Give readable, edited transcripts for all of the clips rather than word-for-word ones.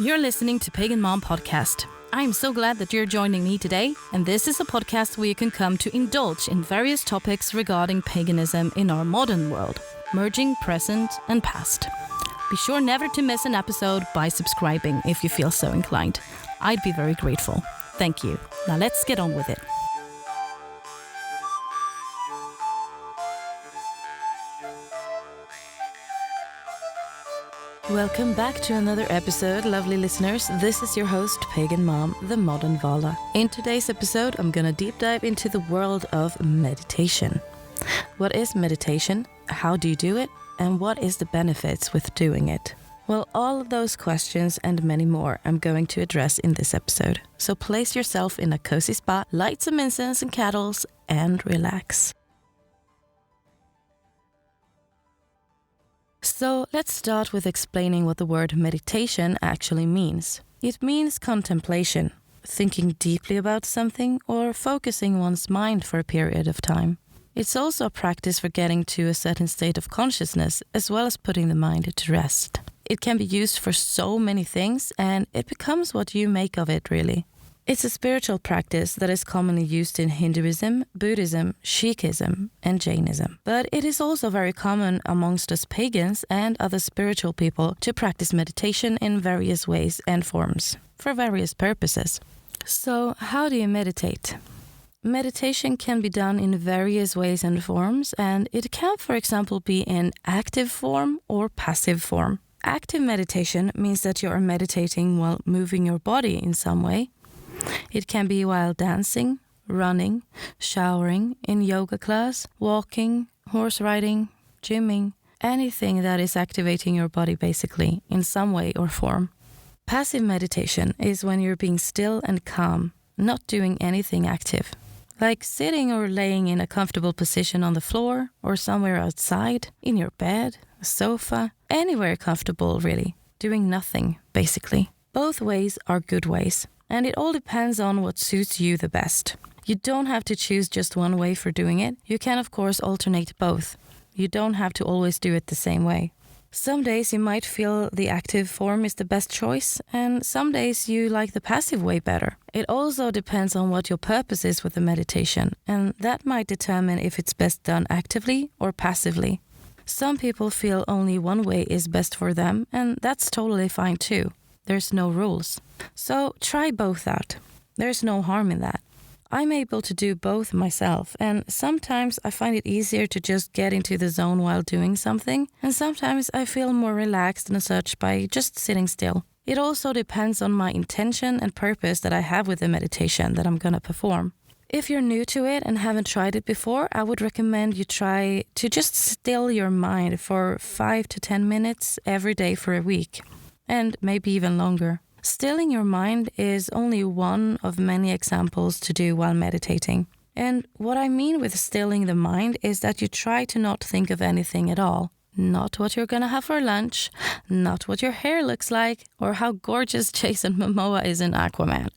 You're listening to Pagan Mom Podcast. I'm so glad that you're joining me today, and this is a podcast where you can come to indulge in various topics regarding paganism in our modern world, merging present and past. Be sure never to miss an episode by subscribing if you feel so inclined. I'd be very grateful. Thank you. Now let's get on with it. Welcome back to another episode, lovely listeners. This is your host, Pagan Mom, the Modern Vala. In today's episode, I'm gonna deep dive into the world of meditation. What is meditation? How do you do it? And what is the benefits with doing it? Well, all of those questions and many more I'm going to address in this episode. So place yourself in a cozy spot, light some incense and candles, and relax. So let's start with explaining what the word meditation actually means. It means contemplation, thinking deeply about something or focusing one's mind for a period of time. It's also a practice for getting to a certain state of consciousness as well as putting the mind to rest. It can be used for so many things and it becomes what you make of it really. It's a spiritual practice that is commonly used in Hinduism, Buddhism, Sikhism, and Jainism. But it is also very common amongst us pagans and other spiritual people to practice meditation in various ways and forms, for various purposes. So, how do you meditate? Meditation can be done in various ways and forms, and it can, for example, be in active form or passive form. Active meditation means that you are meditating while moving your body in some way. It can be while dancing, running, showering, in yoga class, walking, horse riding, gymming, anything that is activating your body basically in some way or form. Passive meditation is when you're being still and calm, not doing anything active, like sitting or laying in a comfortable position on the floor or somewhere outside, in your bed, a sofa, anywhere comfortable really, doing nothing basically. Both ways are good ways. And it all depends on what suits you the best. You don't have to choose just one way for doing it. You can, of course, alternate both. You don't have to always do it the same way. Some days you might feel the active form is the best choice, and some days you like the passive way better. It also depends on what your purpose is with the meditation, and that might determine if it's best done actively or passively. Some people feel only one way is best for them, and that's totally fine too. There's no rules. So try both out. There's no harm in that. I'm able to do both myself, and sometimes I find it easier to just get into the zone while doing something, and sometimes I feel more relaxed and such by just sitting still. It also depends on my intention and purpose that I have with the meditation that I'm gonna perform. If you're new to it and haven't tried it before, I would recommend you try to just still your mind for 5 to 10 minutes every day for a week. And maybe even longer. Stilling your mind is only one of many examples to do while meditating. And what I mean with stilling the mind is that you try to not think of anything at all. Not what you're gonna have for lunch, not what your hair looks like, or how gorgeous Jason Momoa is in Aquaman.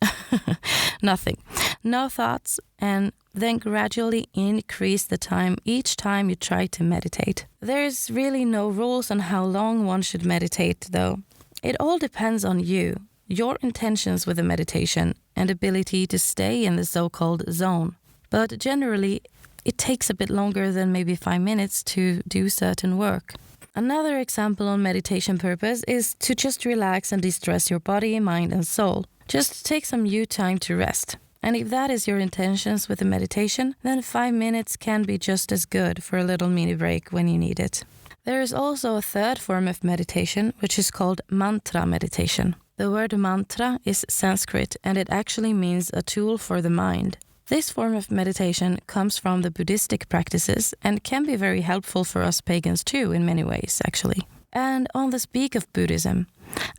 Nothing. No thoughts, and then gradually increase the time each time you try to meditate. There's really no rules on how long one should meditate, though. It all depends on you, your intentions with the meditation, and ability to stay in the so-called zone. But generally, it takes a bit longer than maybe 5 minutes to do certain work. Another example on meditation purpose is to just relax and de-stress your body, mind, and soul. Just take some you time to rest. And if that is your intentions with the meditation, then 5 minutes can be just as good for a little mini break when you need it. There is also a third form of meditation, which is called mantra meditation. The word mantra is Sanskrit, and it actually means a tool for the mind. This form of meditation comes from the Buddhistic practices and can be very helpful for us pagans too in many ways, actually. And on the speak of Buddhism,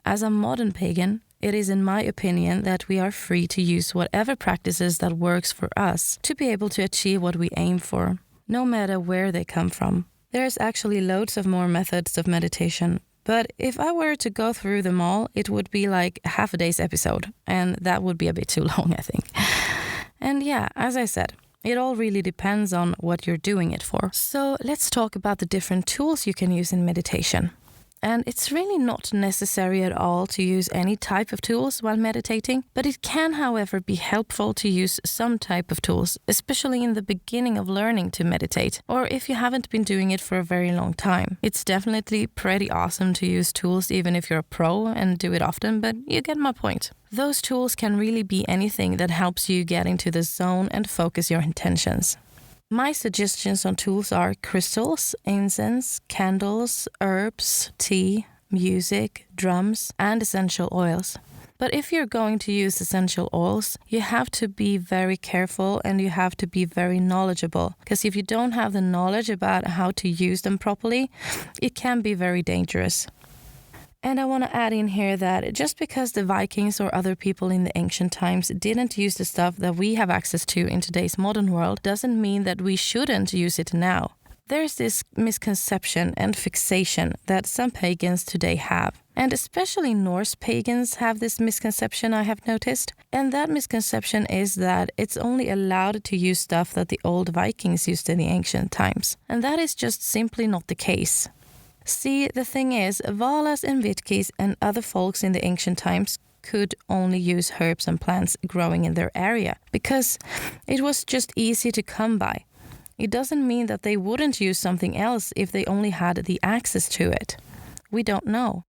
as a modern pagan, it is in my opinion that we are free to use whatever practices that works for us to be able to achieve what we aim for, no matter where they come from. There's actually loads of more methods of meditation, but if I were to go through them all, it would be like half a day's episode, and that would be a bit too long, I think. And yeah, as I said, it all really depends on what you're doing it for. So let's talk about the different tools you can use in meditation. and it's really not necessary at all to use any type of tools while meditating, but it can, however, be helpful to use some type of tools, especially in the beginning of learning to meditate, or if you haven't been doing it for a very long time. It's definitely pretty awesome to use tools even if you're a pro and do it often, but you get my point. Those tools can really be anything that helps you get into the zone and focus your intentions. My suggestions on tools are crystals, incense, candles, herbs, tea, music, drums, and essential oils. But if you're going to use essential oils, you have to be very careful and you have to be very knowledgeable. Because if you don't have the knowledge about how to use them properly, it can be very dangerous. And I want to add in here that just because the Vikings or other people in the ancient times didn't use the stuff that we have access to in today's modern world doesn't mean that we shouldn't use it now. There's this misconception and fixation that some pagans today have. And especially Norse pagans have this misconception, I have noticed. And that misconception is that it's only allowed to use stuff that the old Vikings used in the ancient times. And that is just simply not the case. See, the thing is, Valas and Vitkis and other folks in the ancient times could only use herbs and plants growing in their area because it was just easy to come by. It doesn't mean that they wouldn't use something else if they only had the access to it. We don't know.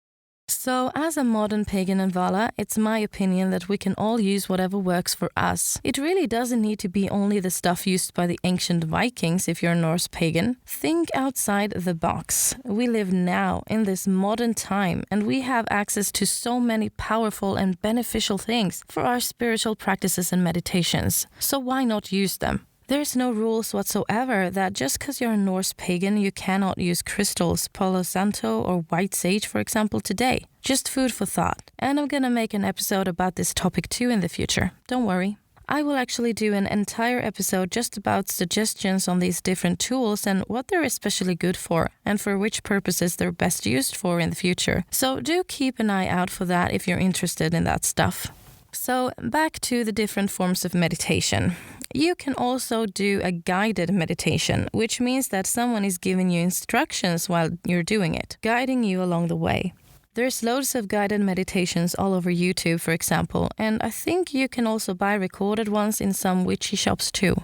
So, as a modern pagan and Vala, it's my opinion that we can all use whatever works for us. It really doesn't need to be only the stuff used by the ancient Vikings if you're a Norse pagan. Think outside the box. We live now in this modern time and we have access to so many powerful and beneficial things for our spiritual practices and meditations. So why not use them? There's no rules whatsoever that just because you're a Norse pagan you cannot use crystals, Palo Santo or white sage for example today. Just food for thought. And I'm gonna make an episode about this topic too in the future. Don't worry. I will actually do an entire episode just about suggestions on these different tools and what they're especially good for and for which purposes they're best used for in the future. So do keep an eye out for that if you're interested in that stuff. So back to the different forms of meditation. You can also do a guided meditation, which means that someone is giving you instructions while you're doing it, guiding you along the way. There's loads of guided meditations all over YouTube, for example, and I think you can also buy recorded ones in some witchy shops too.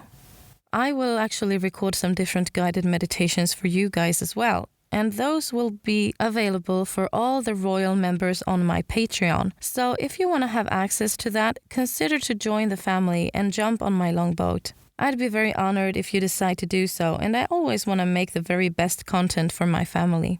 I will actually record some different guided meditations for you guys as well. And those will be available for all the royal members on my Patreon. So if you want to have access to that, consider to join the family and jump on my longboat. I'd be very honored if you decide to do so, and I always want to make the very best content for my family.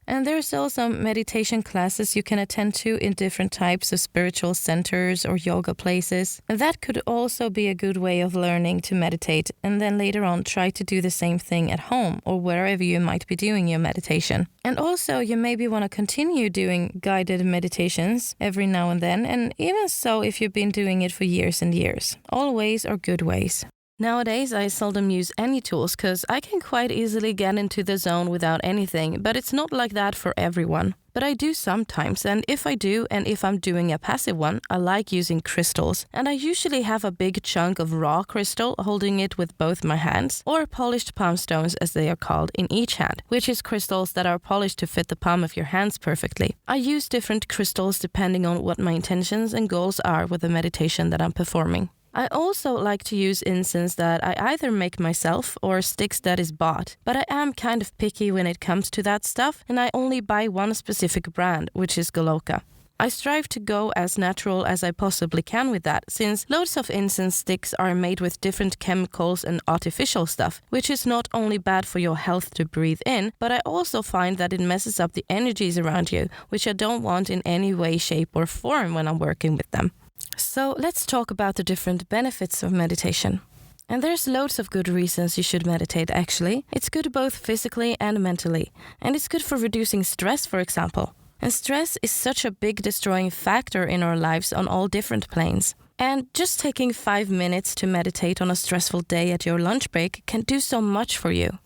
And there's also meditation classes you can attend to in different types of spiritual centers or yoga places. And that could also be a good way of learning to meditate and then later on try to do the same thing at home or wherever you might be doing your meditation. And also you maybe want to continue doing guided meditations every now and then, and even so if you've been doing it for years and years. All ways are good ways. Nowadays, I seldom use any tools because I can quite easily get into the zone without anything, but it's not like that for everyone. But I do sometimes, and if I do, and if I'm doing a passive one, I like using crystals. And I usually have a big chunk of raw crystal holding it with both my hands, or polished palm stones as they are called, in each hand, which is crystals that are polished to fit the palm of your hands perfectly. I use different crystals depending on what my intentions and goals are with the meditation that I'm performing. I also like to use incense that I either make myself or sticks that is bought, but I am kind of picky when it comes to that stuff and I only buy one specific brand, which is Goloka. I strive to go as natural as I possibly can with that, since loads of incense sticks are made with different chemicals and artificial stuff, which is not only bad for your health to breathe in, but I also find that it messes up the energies around you, which I don't want in any way, shape or form when I'm working with them. So let's talk about the different benefits of meditation. And there's loads of good reasons you should meditate actually. It's good both physically and mentally. And it's good for reducing stress, for example. And stress is such a big destroying factor in our lives on all different planes. And just taking 5 minutes to meditate on a stressful day at your lunch break can do so much for you.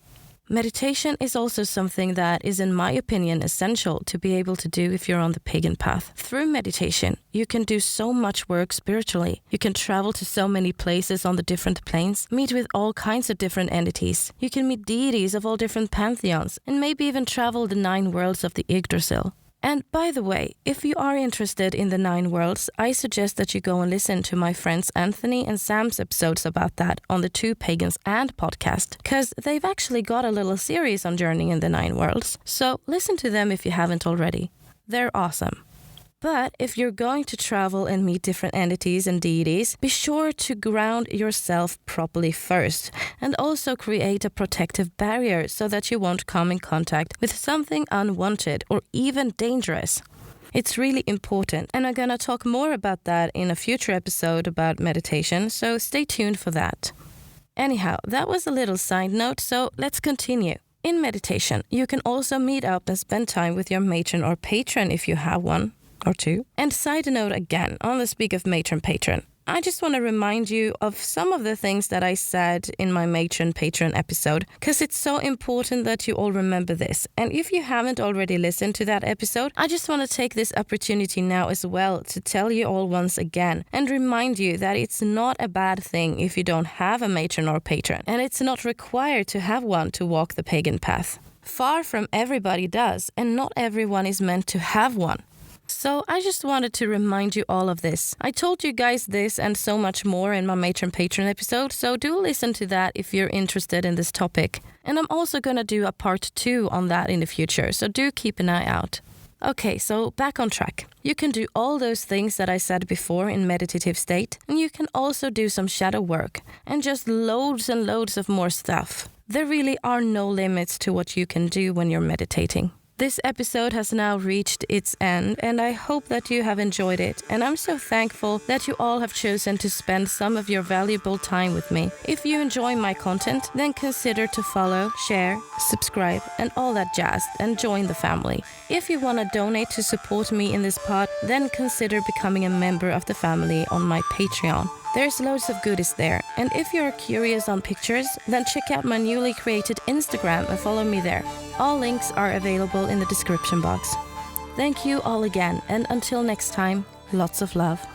Meditation is also something that is, in my opinion, essential to be able to do if you're on the pagan path. Through meditation, you can do so much work spiritually. You can travel to so many places on the different planes, meet with all kinds of different entities. You can meet deities of all different pantheons, and maybe even travel the 9 worlds of the Yggdrasil. And by the way, if you are interested in the 9 worlds, I suggest that you go and listen to my friends Anthony and Sam's episodes about that on the 2 Pagans and podcast, because they've actually got a little series on journeying in the 9 worlds. So listen to them if you haven't already. They're awesome. But if you're going to travel and meet different entities and deities, be sure to ground yourself properly first, and also create a protective barrier so that you won't come in contact with something unwanted or even dangerous. It's really important, and I'm gonna talk more about that in a future episode about meditation, so stay tuned for that. Anyhow, that was a little side note, so let's continue. In meditation, you can also meet up and spend time with your matron or patron if you have one. Or 2. And side note again, on the speak of matron patron, I just want to remind you of some of the things that I said in my matron patron episode, because it's so important that you all remember this. And if you haven't already listened to that episode, I just want to take this opportunity now as well to tell you all once again and remind you that it's not a bad thing if you don't have a matron or patron, and it's not required to have one to walk the pagan path. Far from everybody does, and not everyone is meant to have one. So I just wanted to remind you all of this. I told you guys this and so much more in my Matron Patron episode, so do listen to that if you're interested in this topic. And I'm also gonna do a part 2 on that in the future, so do keep an eye out. Okay, so back on track. You can do all those things that I said before in meditative state, and you can also do some shadow work, and just loads and loads of more stuff. There really are no limits to what you can do when you're meditating. This episode has now reached its end, and I hope that you have enjoyed it, and I'm so thankful that you all have chosen to spend some of your valuable time with me. If you enjoy my content, then consider to follow, share, subscribe, and all that jazz, and join the family. If you want to donate to support me in this pod, then consider becoming a member of the family on my Patreon. There's loads of goodies there, and if you're curious on pictures, then check out my newly created Instagram and follow me there. All links are available in the description box. Thank you all again, and until next time, lots of love.